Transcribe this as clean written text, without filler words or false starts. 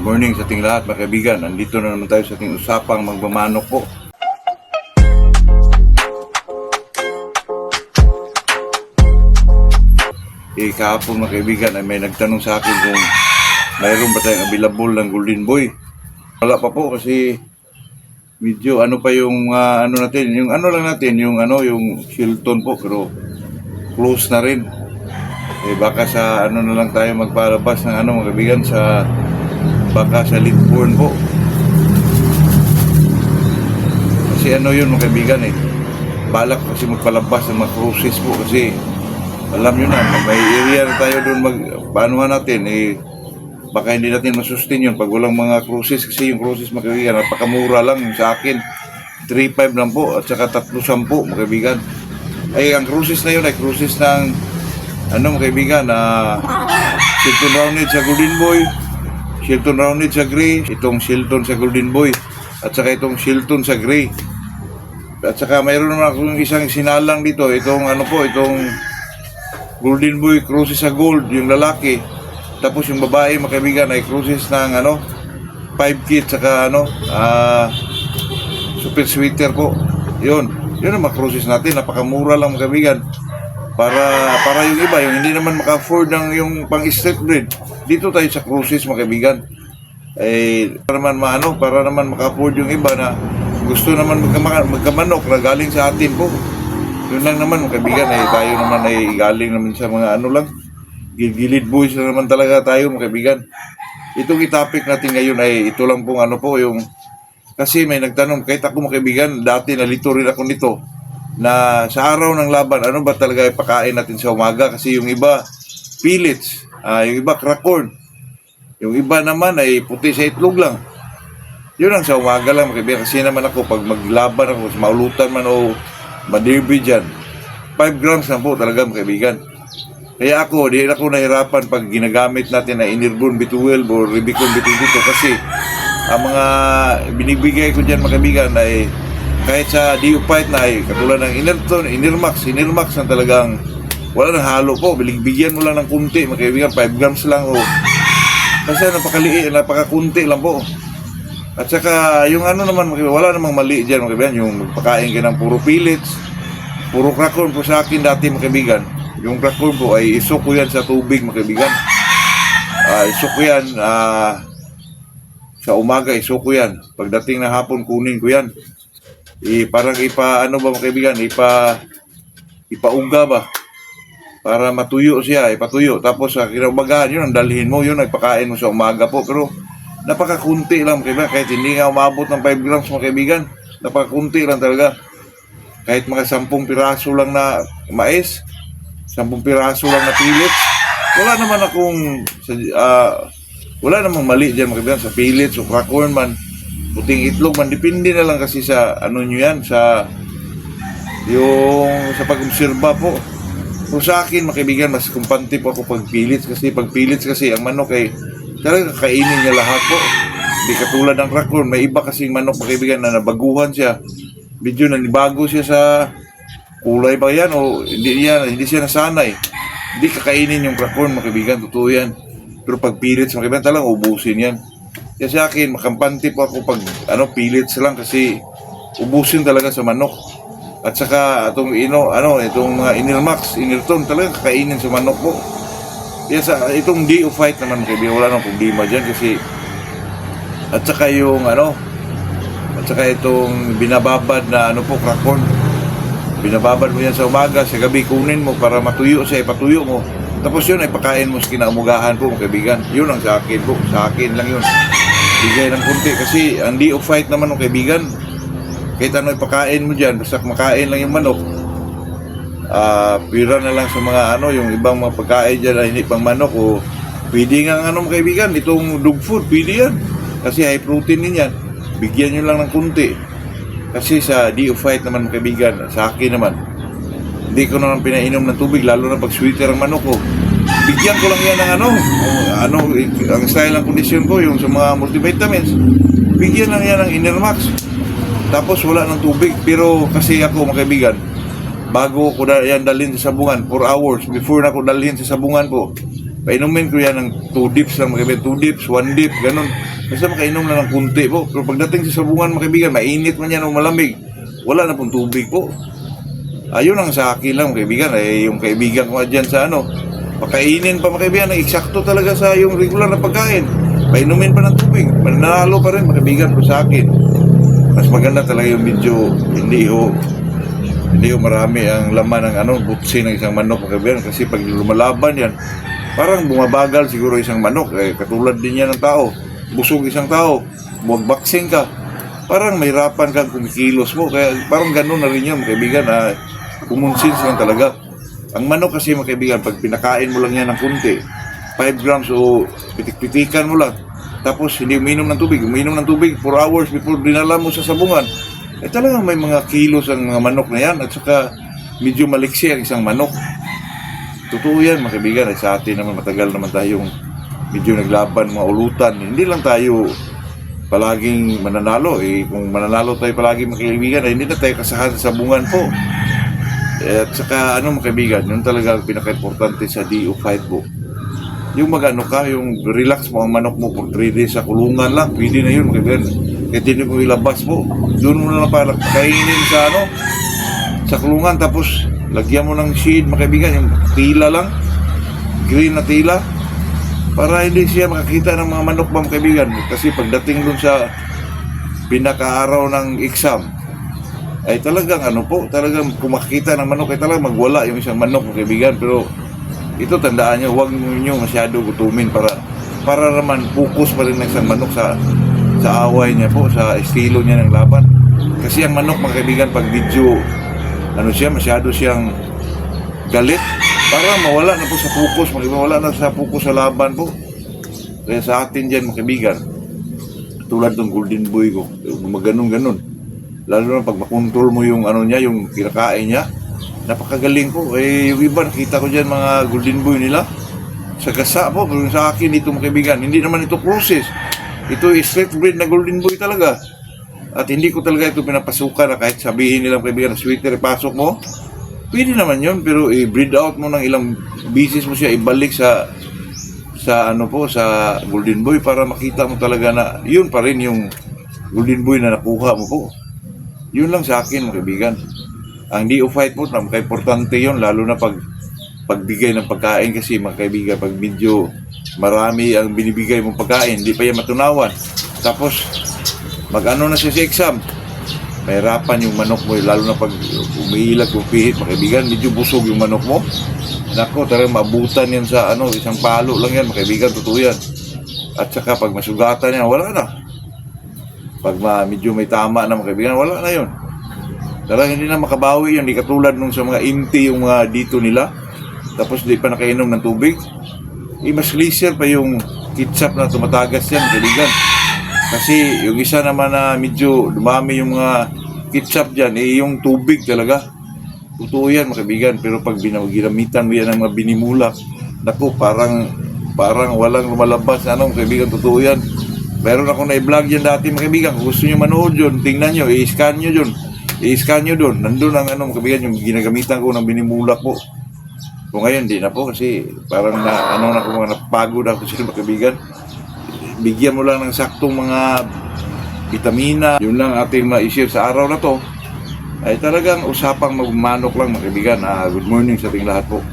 morning sa ating lahat mga kaibigan. Nandito na naman tayo sa ating usapang magmamanok po. Kahapon mga kaibigan ay may nagtanong sa akin kung mayroon ba tayong available ng Golden Boy. Wala pa po kasi medyo ano pa yung ano natin, yung ano lang natin, yung Shilton po, pero close na rin. Baka sa ano na lang tayo magpalabas ng mga kaibigan, baka sa Litborn po. Kasi yun mga kaibigan balak kasi magpalabas ng mga cruises po kasi alam nyo na, may area na tayo doon paanuhan natin baka hindi natin masustain yun pag walang mga cruises kasi yung cruises mga kaibigan napakamura lang sa akin, 3.5 lang po at saka 3.10 mga kaibigan. Ang cruises na yun ay cruises ng mga kaibigan Shilton Rounded sa Golden Boy, Shilton Rounded sa Gray, itong Shilton sa Golden Boy at saka itong Shilton sa Gray. At saka mayroon naman akong isang sinalang dito, itong itong Golden Boy cruises sa gold, yung lalaki. Tapos yung babae mga kaibigan ay cruises ng 5 kids saka super sweater po. Yun ang mga cruises natin, napakamura lang mga kaibigan. Para yung iba, yung hindi naman maka-afford ng yung pang street breed, dito tayo sa cruises mga kaibigan. Para naman maka-afford yung iba na gusto naman magkamanok na galing sa atin po. Yun lang naman mga kaibigan, tayo naman galing naman sa mga gilid boys na naman talaga tayo mga kaibigan. Itong topic natin ngayon ito lang pong yung kasi may nagtanong, kahit ako mga kaibigan, dati nalito rin ako nito na sa araw ng laban, ano ba talaga ipakain natin sa umaga? Kasi yung iba, pellets, yung iba crack corn, yung iba naman ay puti sa itlog lang. Yun ang sa umaga lang, mga kaibigan. Kasi naman ako, pag maglaban ako, maulutan man o maderby dyan, 5 grams lang po talaga, mga kaibigan. Kaya ako, di ako nahirapan pag ginagamit natin na Enervon B12 o Rubicon B22 kasi ang mga binibigay ko dyan, mga kaibigan, ay kahit sa Diophyte na katulad ng Enermax na talagang wala nang halo po, bigyan mo lang ng kunti mga kaibigan, 5 grams lang kasi napakakunti lang po. At saka yung naman wala namang mali dyan mga kaibigan, yung magpakain ka ng puro pellets, puro crack corn po sa akin dati mga kaibigan. Yung crack corn po ay isok ko yan sa tubig mga kaibigan, isok ko yan sa umaga, isok ko yan, pagdating ng hapon kunin ko yan. Parang mga kaibigan, ipauga ba? Para matuyo siya, ipatuyo. Tapos sa kinaumagahan, yun ang dalhin mo, yun nagpakain mo sa umaga po. Pero napakakunti lang mga kaibigan, kahit hindi nga umabot ng 5 grams mga kaibigan, napakakunti lang talaga. Kahit mga 10 piraso lang na mais, 10 piraso lang na pellets, wala namang mali dyan mga kaibigan sa pellets o crack corn man, puting itlog man, depende na lang kasi sa nyo yan, sa pag-obserba po. So sa akin mga kaibigan, mas kumpante po ako pag pellets kasi ang manok ay talaga kakainin niya lahat po. Hindi katulad ng crack corn, may iba kasing manok mga kaibigan na nabaguhan siya, medyo nanibago siya sa kulay ba yan o hindi siya nasanay, hindi kakainin yung crack corn mga kaibigan, totoo yan. Pero pag pellets mga kaibigan, talagang ubusin yan. Kaya sa akin, makampante po ako pag pellets lang kasi ubusin talaga sa manok. At saka itong mga Enermax, Enerton, talaga kakainin sa manok po. Kaya itong Diophyte naman kaibigan, wala nang problema dyan kasi at saka itong binababad na crack corn. Binababad mo yan sa umaga, sa gabi kunin mo para matuyo siya, ipatuyo mo. Tapos yun ay pakain mo sa kinaumugahan po mga kaibigan. Yun ang sa akin po, sa akin lang yun. Bigay ng kunti kasi ang Diophyte naman ng kaibigan, kahit ipakain mo dyan, basta makain lang yung manok, pira na lang sa mga yung ibang mga pagkain dyan ay hindi pang manok o pwede nga mga kaibigan, itong dog food, pwede yan kasi high protein din yan, bigyan nyo lang ng kunti. Kasi sa Diophyte naman mga kaibigan, sa akin naman, hindi ko naman pinainom ng tubig, lalo na pag sweeter ang manok ko, bigyan ko lang yan ng ang style ng kondisyon ko, yung sa mga multivitamins, bigyan lang yan ng Enermax. Tapos wala ng tubig. Pero kasi ako mga kaibigan, bago ko yan dalhin sa sabungan, 4 hours before na ko dalhin sa sabungan po, painumin ko yan ng 2 dips lang mga kaibigan, 2 dips, 1 dip, ganun. Basta makainom lang ng kunti po. Pero pagdating sa sabungan, mga kaibigan, mainit man yan o malamig, wala na pong tubig po. Ayun ang sa akin lang, mga kaibigan. Yung kaibigan ko dyan sa pakainin pa, mga kaibigan, eksakto talaga sa yung regular na pagkain. Painumin pa ng tubig. Mananalo pa rin, mga kaibigan, pero sa akin, mas maganda talaga yung medyo hindi marami ang laman ng butsi ng isang manok, mga kaibigan. Kasi pag lumalaban yan, parang bumabagal siguro isang manok. Katulad din yan ng tao. Busog isang tao, buwag-boxing ka, parang mahirapan kang kumikilos mo. Kaya parang gano'n na rin yun, mga kaibigan. Kumunsins lang talaga. Ang manok kasi, mga kaibigan, pag pinakain mo lang yan ng kunti, 5 grams o pitik-pitikan mo lang, tapos hindi uminom ng tubig 4 hours before dinala mo sa sabungan, talagang may mga kilos ang mga manok na yan. At saka medyo maliksi ang isang manok. Totoo yan, mga kaibigan. Sa atin naman, matagal naman tayong medyo naglaban, mga ulutan. Hindi lang tayo palaging mananalo. Kung mananalo tayo palagi, mga kaibigan, hindi na tayo kasahan sa sabungan po. At saka mga kaibigan, yun talaga pinaka-importante sa DO5 po. Yung yung relax mo ang manok mo for 3 days sa kulungan lang, pwede na yun, mga kaibigan. Kahit hindi mo ilabas po, doon mo na lang parang kainin sa kulungan, tapos lagyan mo ng shade, mga kaibigan, yung tila lang, green na tila, para hindi siya makakita ng mga manok ba, mga kaibigan. Kasi pagdating doon sa pinaka-araw ng exam, ay talagang talagang kung makikita ng manok ay talagang magwala yung isang manok, mga kaibigan. Pero ito, tandaan nyo, huwag nyo masyado gutumin para naman focus pa rin ng isang manok sa away niya po, sa estilo niya ng laban. Kasi ang manok, mga kaibigan, pag video masyado siyang galit, para mawala na po sa focus, mawala na sa focus sa laban po. Kaya sa atin dyan, mga kaibigan, tulad ng golden boy ko, maganon-ganon, lalo na pag makontrol mo yung yung kinakain niya, napakagaling po. Yung iba, nakita ko dyan mga golden boy nila sa gasa po. Pero sa akin ito, mga kaibigan, hindi naman ito process. Ito is straight breed na golden boy talaga. At hindi ko talaga ito pinapasukan na kahit sabihin nilang, kaibigan, na sweeter, pasok mo. Pwede naman yun, pero i-breed out mo ng ilang bisis mo siya, ibalik sa golden boy para makita mo talaga na yun pa rin yung golden boy na nakuha mo po. Yun lang sa akin, mga kaibigan. Ang DO5 po, importante yun, lalo na pagbigay ng pagkain. Kasi, mga kaibigan, pag medyo marami ang binibigay mong pagkain, hindi pa yan matunawan. Tapos, na siya sa exam, mahirapan yung manok mo, lalo na pag umiilag o pihit, mga kaibigan, medyo busog yung manok mo. Nako, talagang maabutan yan sa isang palo lang yan, mga kaibigan, totoo yan. At saka pag masugatan yan, wala na. Pag medyo may tama na, mga kaibigan, wala na yun. Talagang hindi na makabawi yan, hindi katulad nung sa mga inti yung mga dito nila, tapos di pa nakainom ng tubig. Mas glacier pa yung ketchup na tumatagas yan, kaibigan. Kasi yung isa naman na medyo dumami yung mga ketchup dyan, yung tubig talaga. Totoo yan, mga kaibigan. Pero pag ginamitan mo yan ng mga binimulak, naku, parang walang lumalabas. Mga kaibigan, totoo yan. Meron akong na-vlog yan dati, mga kaibigan. Kung gusto nyo manood yun, tingnan nyo, i-scan nyo yun. I-scan nyo doon. Nandun ang mga kaibigan, yung ginagamitan ko ng binimulak po. Kung ngayon, di na po. Kasi parang napagod ako sila, mga kaibigan. Bigyan mo lang ng saktong mga vitamina. Yun lang ating ma-share sa araw na to. Ay talagang usapang magmanok lang, mga kaibigan. Good morning sa ating lahat po.